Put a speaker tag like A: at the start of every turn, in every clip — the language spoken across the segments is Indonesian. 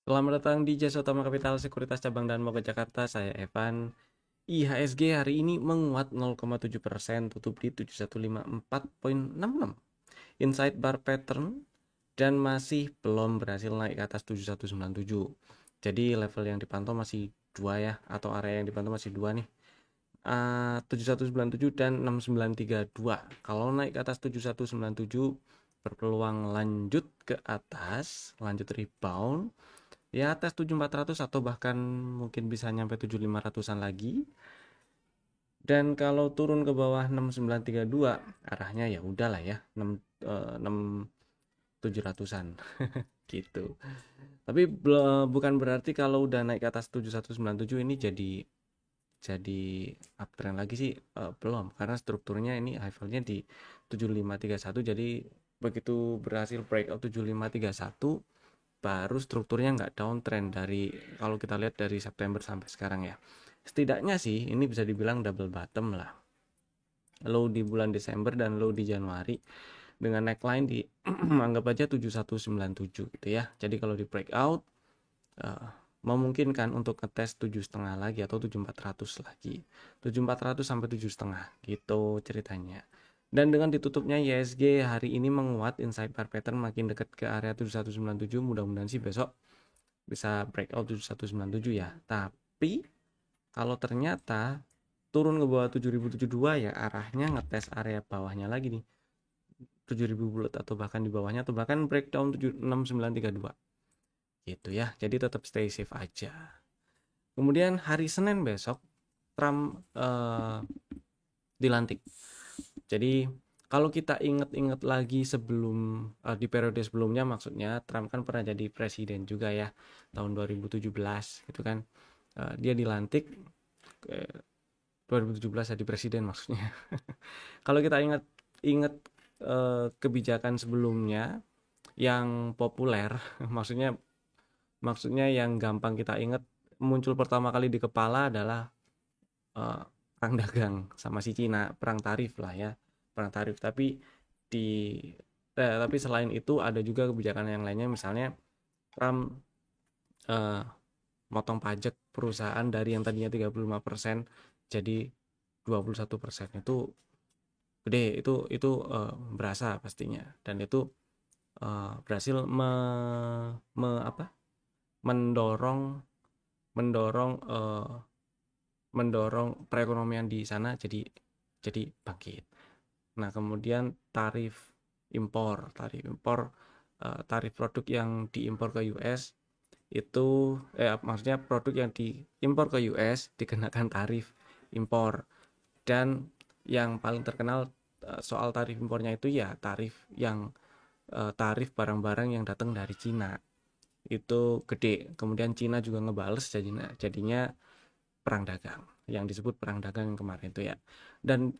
A: Selamat datang di Jasa Utama Kapital Sekuritas Cabang dan Moga Jakarta. Saya Evan. IHSG hari ini menguat 0,7%, tutup di 7154,66. Inside bar pattern dan masih belum berhasil naik ke atas 7197. Jadi level yang dipantau masih dua ya, atau area yang dipantau masih dua nih. 7197 dan 6932. Kalau naik ke atas 7197 berpeluang lanjut ke atas, lanjut rebound ya atas 7400 atau bahkan mungkin bisa nyampe 7500-an lagi. Dan kalau turun ke bawah 6932 arahnya ya udahlah ya 6700-an gitu. Tapi bukan berarti kalau udah naik ke atas 7197 ini jadi uptrend lagi sih, belum, karena strukturnya ini levelnya di 7531. Jadi begitu berhasil breakout 7531 baru strukturnya nggak downtrend dari, kalau kita lihat dari September sampai sekarang ya. Setidaknya sih ini bisa dibilang double bottom lah. Low di bulan Desember dan low di Januari dengan neckline di anggap aja 7197 gitu ya. Jadi kalau di breakout uh, memungkinkan untuk ngetes 7,5 lagi atau 7400 lagi. 7400 sampai 7,5 gitu ceritanya. Dan dengan ditutupnya IHSG hari ini menguat, inside bar pattern makin dekat ke area 7197, mudah-mudahan sih besok bisa breakout 7197 ya. Tapi kalau ternyata turun ke bawah 7072 ya arahnya ngetes area bawahnya lagi nih, 7000 bulat atau bahkan di bawahnya, atau bahkan breakdown 6932 gitu ya. Jadi tetap stay safe aja. Kemudian hari Senin besok Trump dilantik. Jadi kalau kita ingat-ingat lagi sebelum di periode sebelumnya, maksudnya Trump kan pernah jadi presiden juga ya tahun 2017 gitu kan. Dia dilantik 2017 jadi presiden maksudnya. Kalau kita ingat kebijakan sebelumnya yang populer, maksudnya yang gampang kita ingat, muncul pertama kali di kepala adalah uh, perang dagang sama si Cina, perang tarif lah ya, perang tarif. Di tapi selain itu ada juga kebijakan yang lainnya, misalnya Trump uh, motong pajak perusahaan dari yang tadinya 35% jadi 21%. Itu gede, berasa pastinya, dan itu berhasil apa, mendorong mendorong mendorong perekonomian di sana jadi bangkit. Nah, kemudian tarif produk yang diimpor ke US itu, maksudnya produk yang diimpor ke US dikenakan tarif impor. Dan yang paling terkenal soal tarif impornya itu ya tarif barang-barang yang datang dari Cina itu gede. Kemudian Cina juga ngebales, jadinya perang dagang, yang disebut perang dagang yang kemarin itu ya. Dan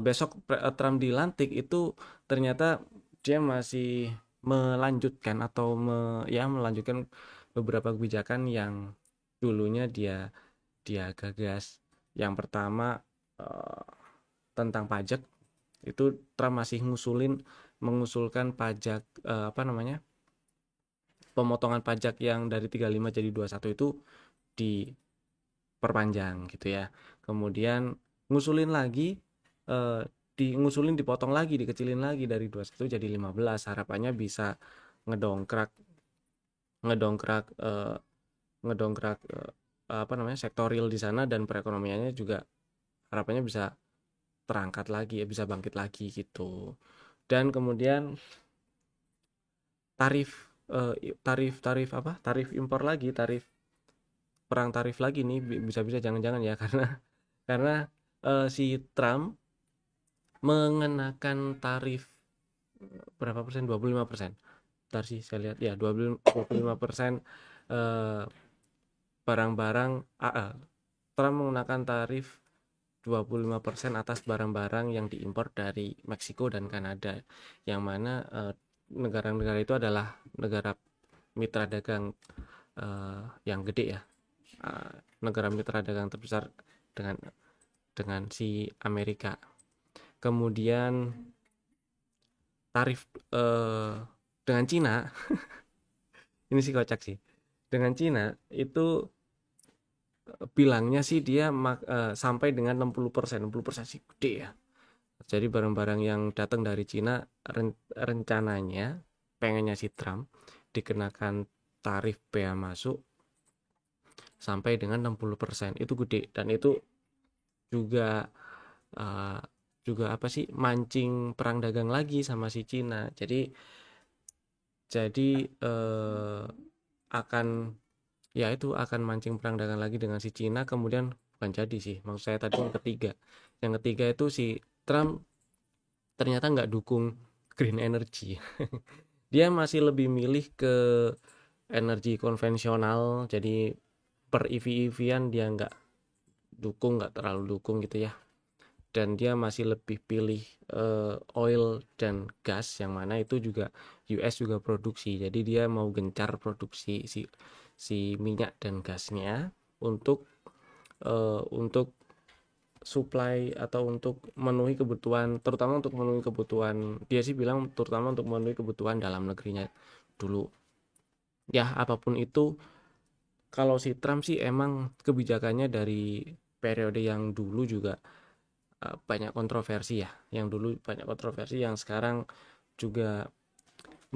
A: besok Trump dilantik itu ternyata dia masih melanjutkan atau melanjutkan beberapa kebijakan yang dulunya dia dia gagas. Yang pertama, eh, tentang pajak, itu Trump masih mengusulkan pajak, apa namanya, pemotongan pajak yang dari 35 jadi 21 itu diperpanjang gitu ya. Kemudian ngusulin lagi, eh, ngusulin dipotong lagi, dikecilin lagi dari 21 jadi 15. Harapannya bisa ngedongkrak ngedongkrak eh, ngedongkrak apa namanya, sektor real di sana, dan perekonomiannya juga harapannya bisa terangkat lagi ya, bisa bangkit lagi gitu. Dan kemudian tarif tarif impor lagi, perang tarif lagi nih, bisa-bisa jangan-jangan ya karena si Trump mengenakan tarif berapa persen, 25%. Bentar sih saya lihat ya, 25% eh, barang-barang, Trump mengenakan tarif 25% atas barang-barang yang diimpor dari Meksiko dan Kanada, yang mana negara-negara itu adalah negara mitra dagang yang gede ya, negara mitra dagang terbesar dengan si Amerika. Kemudian tarif dengan Cina ini sih kocak sih. Dengan Cina itu bilangnya sih dia sampai dengan 60%. 60% sih gede ya. Jadi barang-barang yang datang dari Cina rencananya pengennya si Trump dikenakan tarif bea masuk sampai dengan 60%. Itu gede dan itu juga uh, juga apa sih, mancing perang dagang lagi sama si Cina. Jadi akan, ya itu akan mancing perang dagang lagi dengan si Cina. Kemudian bukan jadi sih, maksud saya tadi yang ketiga itu si Trump ternyata nggak dukung green energy. Dia masih lebih milih ke energi konvensional. Jadi per EV-EV-an dia nggak terlalu dukung gitu ya. Dan dia masih lebih pilih oil dan gas, yang mana itu juga US juga produksi. Jadi dia mau gencar produksi si minyak dan gasnya untuk untuk supply atau untuk memenuhi kebutuhan, terutama untuk memenuhi kebutuhan, dia sih bilang terutama untuk memenuhi kebutuhan dalam negerinya dulu. Ya apapun itu, kalau si Trump sih emang kebijakannya dari periode yang dulu juga banyak kontroversi ya. Yang dulu banyak kontroversi, yang sekarang juga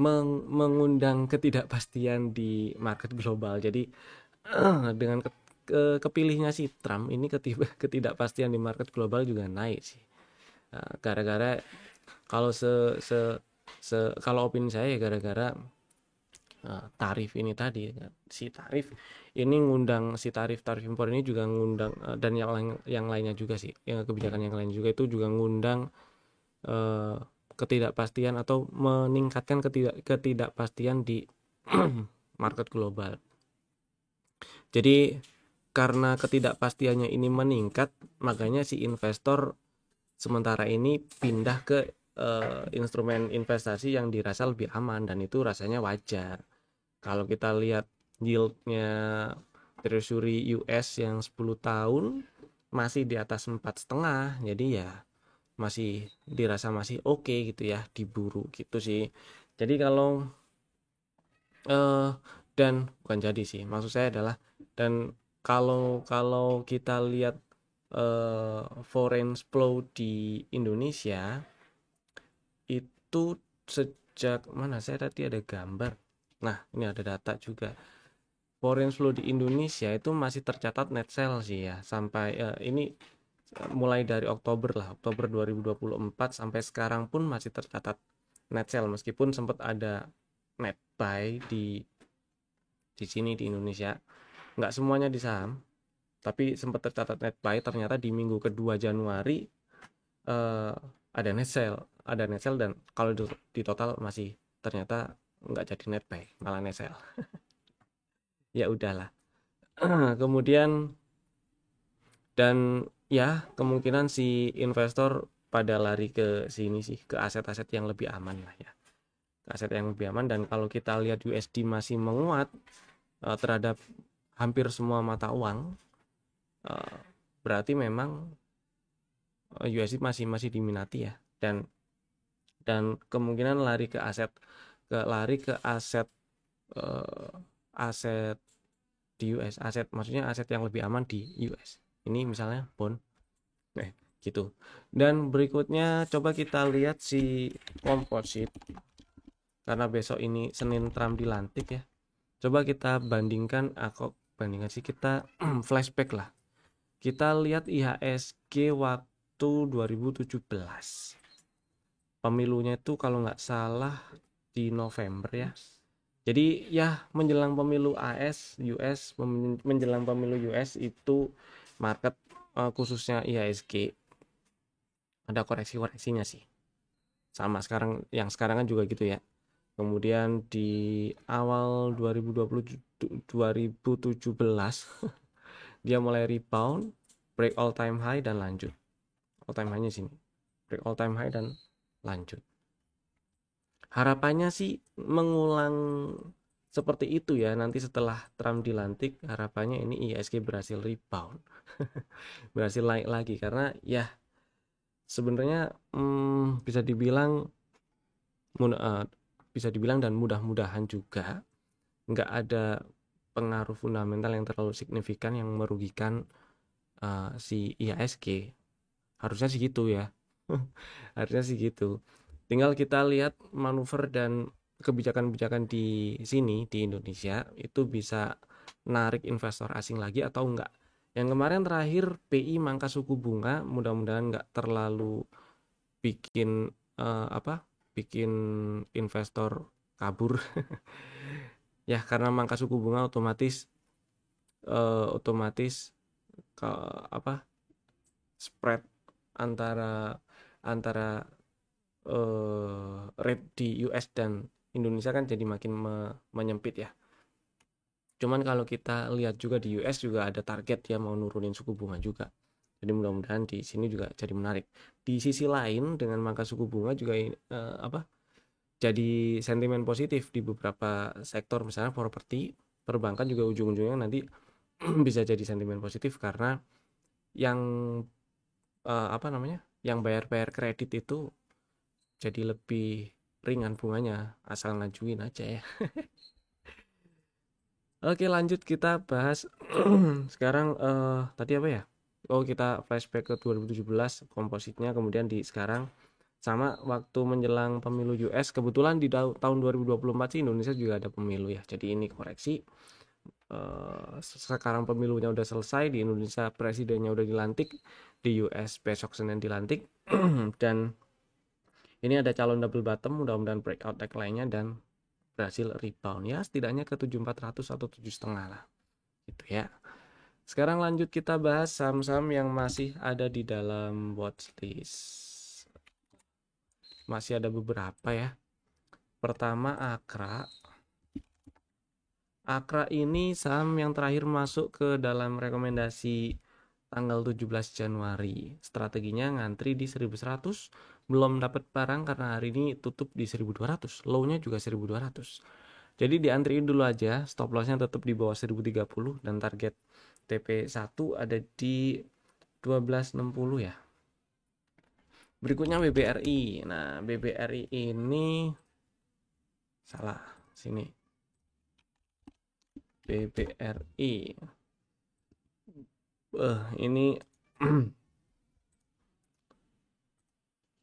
A: mengundang ketidakpastian di market global. Jadi dengan kepilihnya si Trump ini, ketidakpastian di market global juga naik sih. Gara-gara, kalau kalau opini saya ya gara-gara tarif ini tadi. Si tarif ini ngundang, si tarif impor ini juga ngundang, dan yang lainnya juga sih, kebijakan yang lain juga itu juga ngundang eh, ketidakpastian atau meningkatkan ketidakpastian di market global. Jadi karena ketidakpastiannya ini meningkat, makanya si investor sementara ini pindah ke instrumen investasi yang dirasa lebih aman, dan itu rasanya wajar. Kalau kita lihat yieldnya Treasury US yang 10 tahun masih di atas 4,5, jadi ya masih dirasa masih oke gitu ya, diburu gitu sih. Jadi kalau eh dan bukan jadi sih, maksud saya adalah, dan kalau kalau kita lihat foreign flow di Indonesia itu sejak mana, saya tadi ada gambar, nah ini ada data juga. Foreign flow di Indonesia itu masih tercatat net sell sih ya, sampai ini mulai dari Oktober lah, Oktober 2024 sampai sekarang pun masih tercatat net sell, meskipun sempat ada net buy di sini di Indonesia, nggak semuanya di saham, tapi sempat tercatat net buy. Ternyata di minggu kedua Januari eh, ada net sell dan kalau di total masih ternyata nggak jadi net buy, malah net sell. Ya udahlah. Kemudian, dan ya kemungkinan si investor pada lari ke sini sih, ke aset-aset yang lebih aman lah ya, aset yang lebih aman. Dan kalau kita lihat USD masih menguat terhadap hampir semua mata uang, berarti memang USD masih diminati ya. Dan kemungkinan lari ke aset uh, aset di US, maksudnya aset yang lebih aman di US. Ini misalnya bond, gitu. Dan berikutnya coba kita lihat si komposit, karena besok ini Senin Trump dilantik ya. Coba kita bandingkan sih, kita flashback lah. Kita lihat IHSG waktu 2017. Pemilunya itu kalau nggak salah di November ya. Jadi ya menjelang pemilu US, menjelang pemilu US itu market khususnya IHSG ada koreksi-koreksinya sih. Sama sekarang kan juga gitu ya. Kemudian di awal 2017 dia mulai rebound, break all time high dan lanjut. All time high-nya sini. Break all time high dan lanjut. Harapannya sih mengulang seperti itu ya, nanti setelah Trump dilantik. Harapannya ini IHSG berhasil rebound, berhasil naik lagi, karena ya sebenarnya bisa dibilang dan mudah-mudahan juga nggak ada pengaruh fundamental yang terlalu signifikan yang merugikan si IHSG. Harusnya sih gitu ya. Harusnya sih gitu. Tinggal kita lihat manuver dan kebijakan-kebijakan di sini di Indonesia itu bisa narik investor asing lagi atau enggak. Yang kemarin terakhir BI mangkas suku bunga, mudah-mudahan enggak terlalu bikin bikin investor kabur. Ya karena mangkas suku bunga otomatis otomatis ke spread antara antara rate di US dan Indonesia kan jadi makin menyempit ya. Cuman kalau kita lihat juga di US juga ada target ya mau nurunin suku bunga juga. Jadi mudah-mudahan di sini juga jadi menarik. Di sisi lain dengan mangkat suku bunga juga jadi sentimen positif di beberapa sektor, misalnya properti, perbankan juga ujung-ujungnya nanti bisa jadi sentimen positif karena yang yang bayar-bayar kredit itu jadi lebih ringan bunganya asal ngajuin aja ya. Oke lanjut kita bahas sekarang tadi apa ya? Oh kita flashback ke 2017 kompositnya, kemudian di sekarang sama waktu menjelang pemilu US, kebetulan di tahun 2024 sih Indonesia juga ada pemilu ya. Jadi ini koreksi, sekarang pemilunya udah selesai, di Indonesia presidennya udah dilantik, di US besok Senin dilantik. Dan ini ada calon double bottom, mudah-mudahan breakout lainnya dan berhasil rebound ya setidaknya ke 7400 atau 7,5 lah gitu ya. Sekarang lanjut kita bahas saham-saham yang masih ada di dalam watchlist. Masih ada beberapa ya. Pertama Akra. Akra ini saham yang terakhir masuk ke dalam rekomendasi tanggal 17 Januari. Strateginya ngantri di 1100, belum dapat barang karena hari ini tutup di 1200, low-nya juga 1200. Jadi diantriin dulu aja, stop loss-nya tetap di bawah 1030 dan target TP1 ada di 1260 ya. Berikutnya BBRI. Nah, BBRI ini salah sini. BBRI. Ini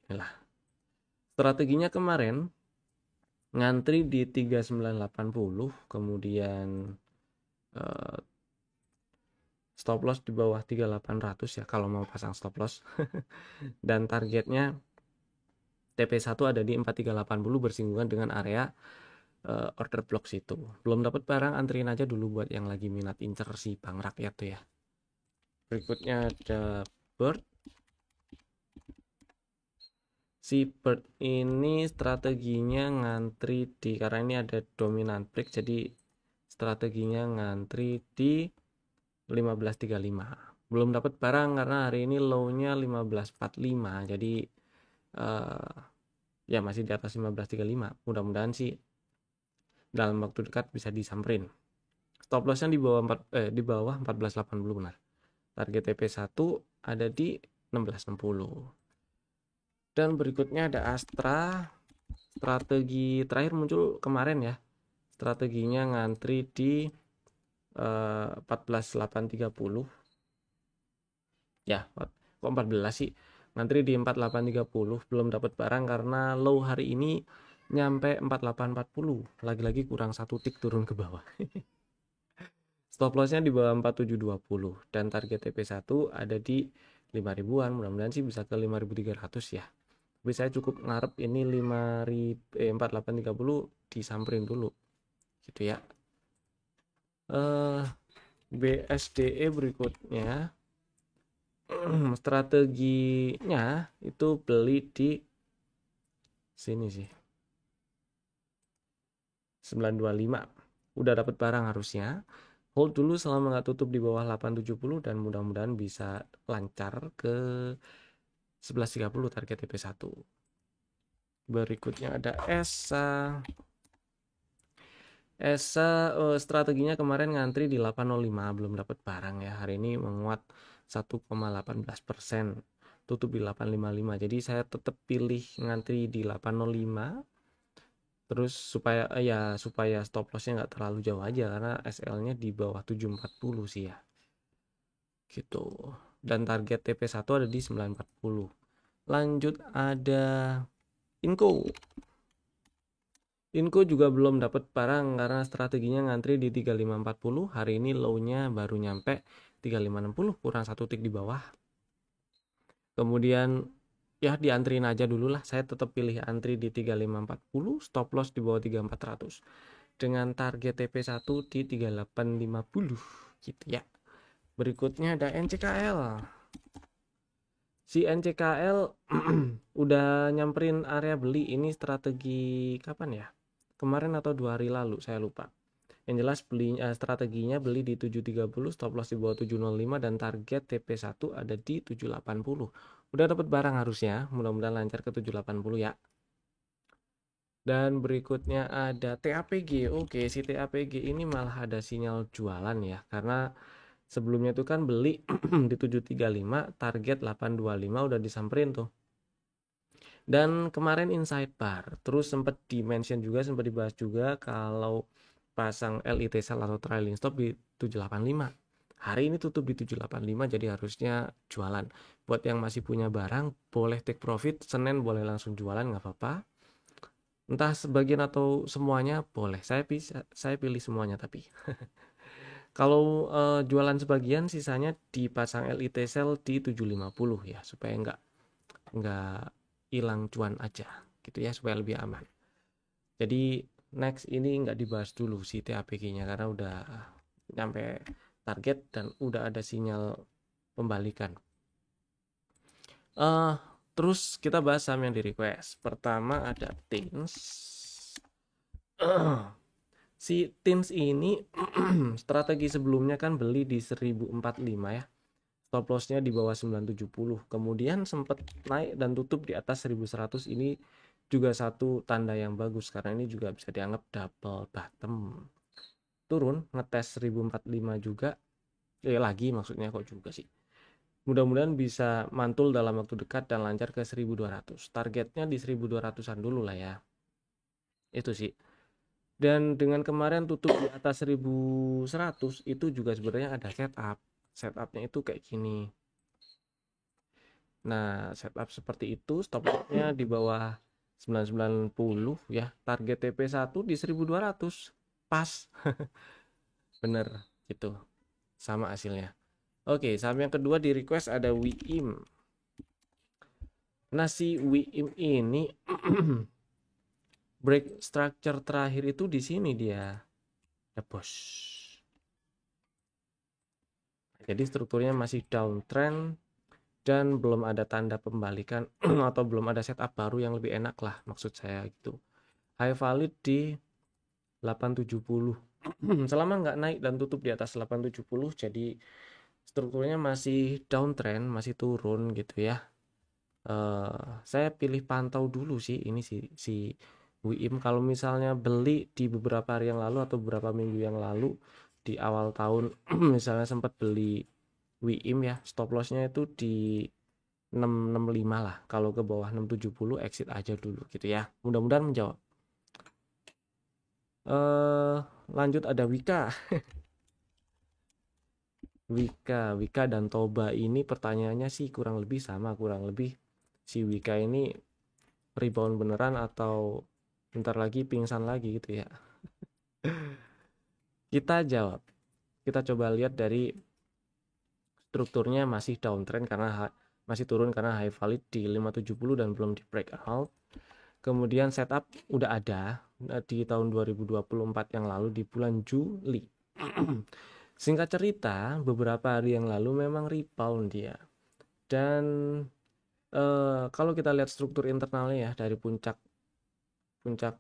A: inilah. Strateginya kemarin ngantri di 3980, kemudian stop loss di bawah 3800 ya kalau mau pasang stop loss. Dan targetnya TP1 ada di 4380 bersinggungan dengan area order block situ. Belum dapat barang, antriin aja dulu buat yang lagi minat incer si Bang Rakyat tuh ya. Berikutnya ada Bird. Si Bird ini strateginya ngantri di, karena ini ada dominant break, jadi strateginya ngantri di 1535. Belum dapat barang karena hari ini low-nya 1545. Jadi ya masih di atas 1535. Mudah-mudahan sih dalam waktu dekat bisa disamperin. Stop loss-nya di bawah 1480 benar. Target TP1 ada di 1660. Dan berikutnya ada Astra. Strategi terakhir muncul kemarin ya. Strateginya ngantri di 14830. Ya, kok 14 sih? Ngantri di 4830, belum dapat barang karena low hari ini nyampe 4840. Lagi-lagi kurang satu tik turun ke bawah. Stop loss-nya di bawah 4720 dan target TP1 ada di 5000-an. Mudah-mudahan sih bisa ke 5300 ya. Tapi saya cukup ngarep ini 4830 disamperin dulu. Gitu ya. BSDE berikutnya. Strateginya itu beli di sini sih 925, udah dapat barang harusnya, hold dulu selama nggak tutup di bawah 870 dan mudah-mudahan bisa lancar ke 1130 target TP1. Berikutnya ada ESA. Strateginya kemarin ngantri di 805, belum dapat barang ya. Hari ini menguat 1,18%, tutup di 855. Jadi saya tetap pilih ngantri di 805. Terus supaya stop lossnya nggak terlalu jauh aja karena SL-nya di bawah 740 sih ya. Gitu. Dan target TP1 ada di 940. Lanjut ada Inco. Inco juga belum dapat barang karena strateginya ngantri di 3540. Hari ini low-nya baru nyampe 3560, kurang satu tick di bawah. Kemudian ya diantrin aja dulu lah. Saya tetap pilih antri di 3540, stop loss di bawah 3400 dengan target TP1 di 3850 gitu ya. Berikutnya ada NCKL. Si NCKL udah nyamperin area beli. Ini strategi kapan ya? Kemarin atau 2 hari lalu, saya lupa. Yang jelas strateginya beli di 730, stop loss di bawah 705 dan target TP1 ada di 780. Udah dapat barang harusnya, mudah-mudahan lancar ke 780 ya. Dan berikutnya ada TAPG. Oke, si TAPG ini malah ada sinyal jualan ya, karena sebelumnya itu kan beli di 735, target 825 udah disamperin tuh. Dan kemarin inside bar, terus sempat di-mention juga, sempat dibahas juga kalau pasang LIT sell atau trailing stop di 785. Hari ini tutup di 785, jadi harusnya jualan. Buat yang masih punya barang, boleh take profit, Senin boleh langsung jualan, nggak apa-apa. Entah sebagian atau semuanya boleh. Saya pilih semuanya tapi. Kalau jualan sebagian, sisanya dipasang LIT sell di 750 ya, supaya nggak hilang cuan aja gitu ya, supaya lebih aman. Jadi next ini nggak dibahas dulu si TAPG-nya karena udah nyampe target dan udah ada sinyal pembalikan. Terus kita bahas saham yang di request. Pertama ada Tins. Si Tins ini strategi sebelumnya kan beli di 1045 ya. Stop lossnya di bawah 970. Kemudian sempat naik dan tutup di atas 1100. Ini juga satu tanda yang bagus karena ini juga bisa dianggap double bottom. Turun ngetes 1045 juga. Lagi maksudnya kok juga sih. Mudah-mudahan bisa mantul dalam waktu dekat dan lancar ke 1200. Targetnya di 1200-an dulu lah ya. Itu sih. Dan dengan kemarin tutup di atas 1100 itu juga sebenarnya ada setup. Setupnya itu kayak gini. Nah, setup seperti itu, stop lossnya di bawah 990 ya. Target TP1 di 1200. Pas. Bener gitu. Sama hasilnya. Oke, saham yang kedua di request ada WIIM. Nah, si WIIM ini break structure terakhir itu di sini dia. Ya, bos. Jadi strukturnya masih downtrend dan belum ada tanda pembalikan atau belum ada setup baru yang lebih enak lah maksud saya gitu. High valid di 870. Selama nggak naik dan tutup di atas 870 jadi strukturnya masih downtrend, masih turun gitu ya. Saya pilih pantau dulu sih ini si WIIM. Kalau misalnya beli di beberapa hari yang lalu atau beberapa minggu yang lalu di awal tahun misalnya sempat beli WIIM ya, stop lossnya itu di 665 lah. Kalau ke bawah 670 exit aja dulu gitu ya. Mudah-mudahan menjawab. Lanjut ada Wika. Wika dan Toba ini pertanyaannya sih kurang lebih sama, kurang lebih si Wika ini rebound beneran atau bentar lagi pingsan lagi gitu ya. Kita jawab. Kita coba lihat dari strukturnya masih downtrend karena masih turun karena high valid di 570 dan belum di breakout. Kemudian setup udah ada di tahun 2024 yang lalu di bulan Juli. Singkat cerita, beberapa hari yang lalu memang rebound dia. Dan kalau kita lihat struktur internalnya ya dari puncak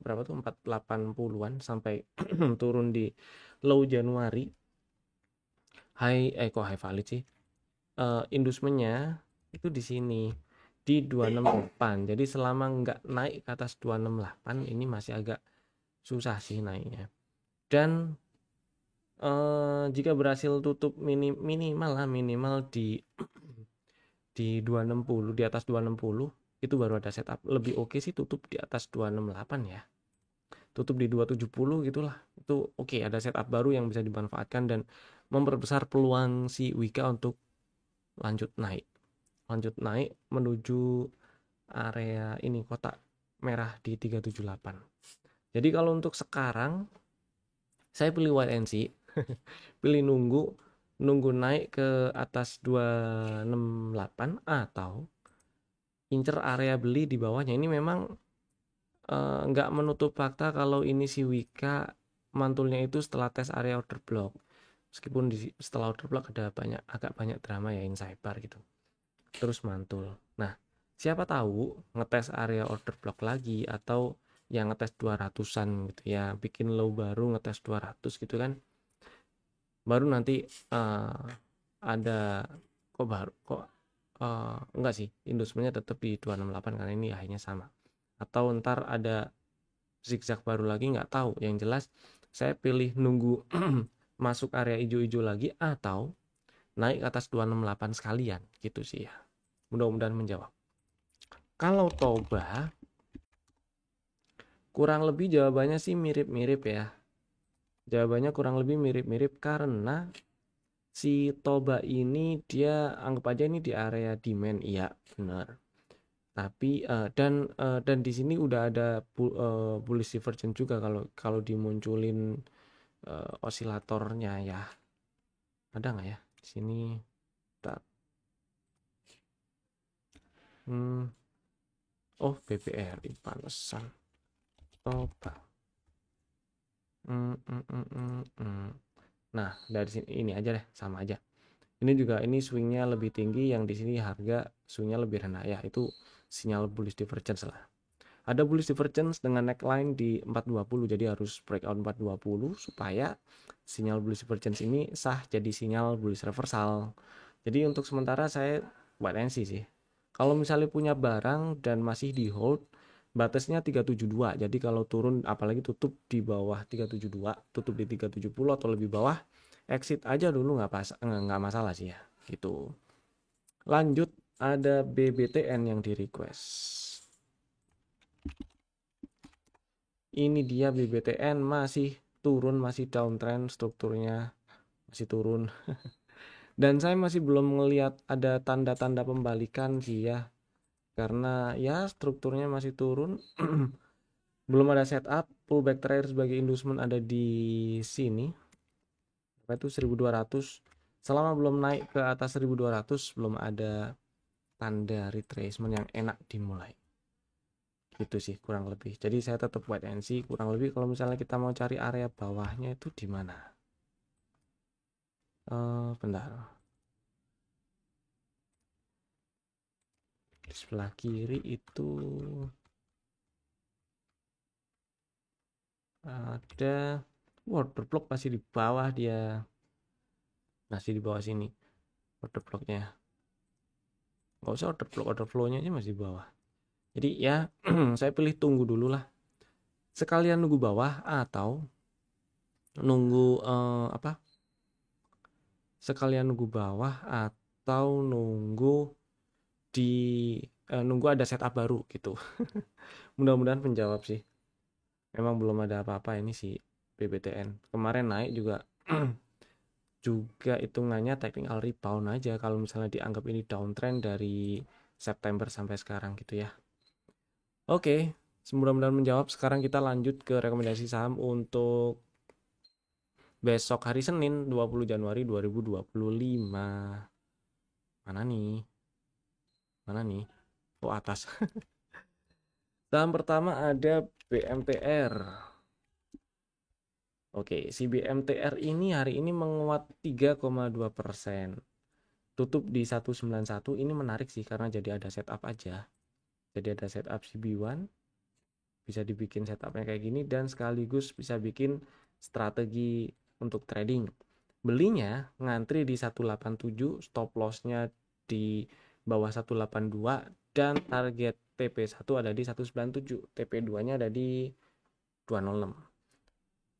A: berapa tuh 480-an sampai turun di low Januari. Kok high valid sih? Inducementnya itu di sini di 268. Jadi selama nggak naik ke atas 268 ini masih agak susah sih naiknya. Dan jika berhasil tutup minimal di 260, di atas 260 itu baru ada setup. Lebih oke sih tutup di atas 268 ya. tutup di 270 gitulah. Itu oke, ada setup baru yang bisa dimanfaatkan dan memperbesar peluang si Wika untuk lanjut naik. Lanjut naik menuju area ini kotak merah di 378. Jadi kalau untuk sekarang saya pilih wait and see. Pilih nunggu naik ke atas 268 atau incer area beli di bawahnya. Ini memang nggak menutup fakta kalau ini si Wika mantulnya itu setelah tes area order block. Meskipun setelah order block ada agak banyak drama ya insider gitu. Terus mantul. Nah, siapa tahu ngetes area order block lagi atau yang ngetes 200-an gitu ya, bikin low baru ngetes 200 gitu kan. Baru nanti ada kok enggak sih, industrinya tetap di 268 karena ini akhirnya sama. Atau ntar ada zigzag baru lagi, nggak tahu. Yang jelas saya pilih nunggu masuk area hijau-hijau lagi atau naik ke atas 268 sekalian gitu sih ya. Mudah-mudahan menjawab. Kalau Toba kurang lebih jawabannya sih mirip-mirip ya. Jawabannya kurang lebih mirip-mirip karena si Toba ini dia anggap aja ini di area demand, iya benar. Tapi dan di sini udah ada bullish divergence juga kalau dimunculin osilatornya ya. Ada nggak ya di sini? Bentar. Oh, BBRI panesan. Toba. Nah, dari sini ini aja deh, sama aja. Ini juga swingnya lebih tinggi, yang di sini harga swingnya lebih rendah ya, itu sinyal bullish divergence lah. Ada bullish divergence dengan neckline di 420, jadi harus breakout 420 supaya sinyal bullish divergence ini sah jadi sinyal bullish reversal. Jadi untuk sementara saya wait and see sih. Kalau misalnya punya barang dan masih di hold, batasnya 372. Jadi kalau turun apalagi tutup di bawah 372, tutup di 370 atau lebih bawah, exit aja dulu, nggak masalah sih ya gitu. Lanjut, ada BBTN yang di request. Ini dia BBTN masih turun, masih downtrend, strukturnya masih turun. Dan saya masih belum melihat ada tanda-tanda pembalikan sih ya, karena ya strukturnya masih turun. Belum ada setup. Pullback terakhir sebagai inducement ada di sini, itu 1200. Selama belum naik ke atas 1200 belum ada tanda retracement yang enak dimulai gitu sih kurang lebih. Jadi saya tetap wait and see. Kurang lebih kalau misalnya kita mau cari area bawahnya itu di mana, bentar, di sebelah kiri itu ada order block, masih di bawah, dia masih di bawah sini order blocknya. Nggak usah order block, order flow-nya aja masih di bawah. Jadi ya saya pilih tunggu dulu lah, sekalian nunggu bawah atau nunggu sekalian nunggu bawah atau nunggu ada setup baru gitu. Mudah-mudahan menjawab sih. Memang belum ada apa-apa ini sih BBTN. Kemarin naik juga juga hitungannya technical rebound aja kalau misalnya dianggap ini downtrend dari September sampai sekarang gitu ya. Oke, mudah-mudahan menjawab. Sekarang kita lanjut ke rekomendasi saham untuk besok hari Senin 20 Januari 2025. Mana nih? Mana nih? Oh, atas. Saham pertama ada BMTR. Oke, si BMTR ini hari ini menguat 3,2%. Tutup di 191. Ini menarik sih karena jadi ada setup aja. Jadi ada setup CB1. Bisa dibikin setupnya kayak gini dan sekaligus bisa bikin strategi untuk trading. Belinya ngantri di 187, stop lossnya di bawah 182 dan target TP1 ada di 197, TP2-nya ada di 206.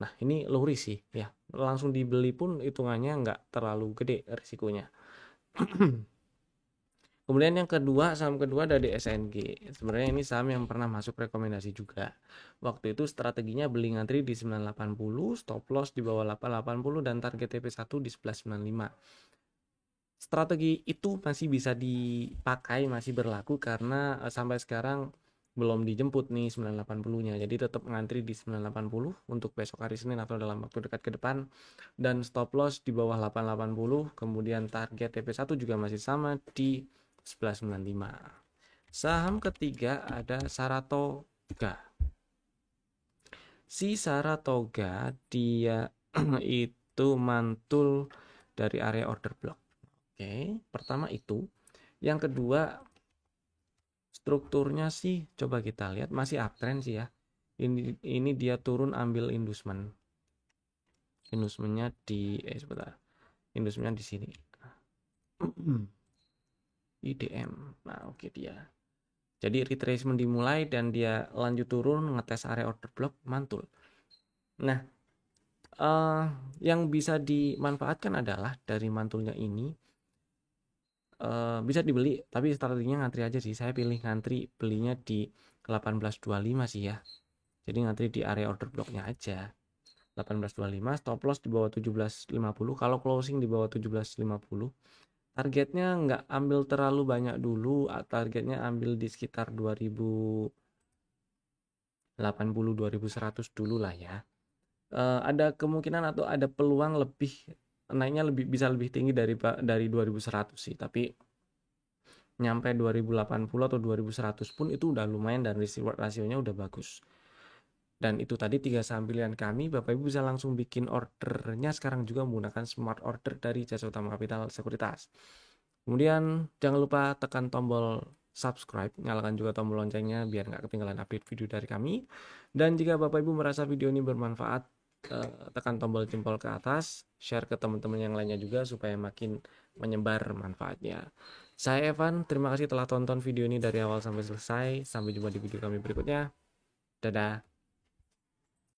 A: Nah, ini low risk sih ya. Langsung dibeli pun hitungannya nggak terlalu gede risikonya. Kemudian yang kedua, saham kedua dari SNG. Sebenarnya ini saham yang pernah masuk rekomendasi juga. Waktu itu strateginya beli ngantri di 980, stop loss di bawah 880 dan target TP1 di 1195. Strategi itu masih bisa dipakai, masih berlaku karena sampai sekarang belum dijemput nih 980-nya. Jadi tetap ngantri di 980 untuk besok hari Senin atau dalam waktu dekat ke depan, dan stop loss di bawah 880. Kemudian target TP1 juga masih sama di 1195. Saham ketiga ada Saratoga. Si Saratoga dia itu mantul dari area order block. Oke, pertama itu. Yang kedua, strukturnya sih coba kita lihat masih uptrend sih ya. Ini dia turun ambil inducement. Inducementnya di sebentar. Inducementnya di sini. IDM. Nah, oke dia. Jadi retracement dimulai dan dia lanjut turun ngetes area order block, mantul. Nah, yang bisa dimanfaatkan adalah dari mantulnya ini bisa dibeli, tapi strateginya ngantri aja sih. Saya pilih ngantri, belinya di 1825 sih ya. Jadi ngantri di area order blocknya aja. 1825, stop loss di bawah 1750. Kalau closing di bawah 1750, targetnya nggak ambil terlalu banyak dulu. Targetnya ambil di sekitar 2080, 2100 dulu lah ya. Ada kemungkinan atau ada peluang lebih naiknya bisa lebih tinggi dari 2100 sih, tapi nyampe 2080 atau 2100 pun itu udah lumayan dan risk reward rasionya udah bagus. Dan itu tadi 3 saham pilihan kami. Bapak Ibu bisa langsung bikin ordernya sekarang juga menggunakan smart order dari Jasa Utama Kapital Sekuritas. Kemudian jangan lupa tekan tombol subscribe, nyalakan juga tombol loncengnya biar nggak ketinggalan update video dari kami. Dan jika Bapak Ibu merasa video ini bermanfaat, tekan tombol jempol ke atas, share ke teman-teman yang lainnya juga supaya makin menyebar manfaatnya. Saya Evan, terima kasih telah tonton video ini dari awal sampai selesai. Sampai jumpa di video kami berikutnya. Dadah.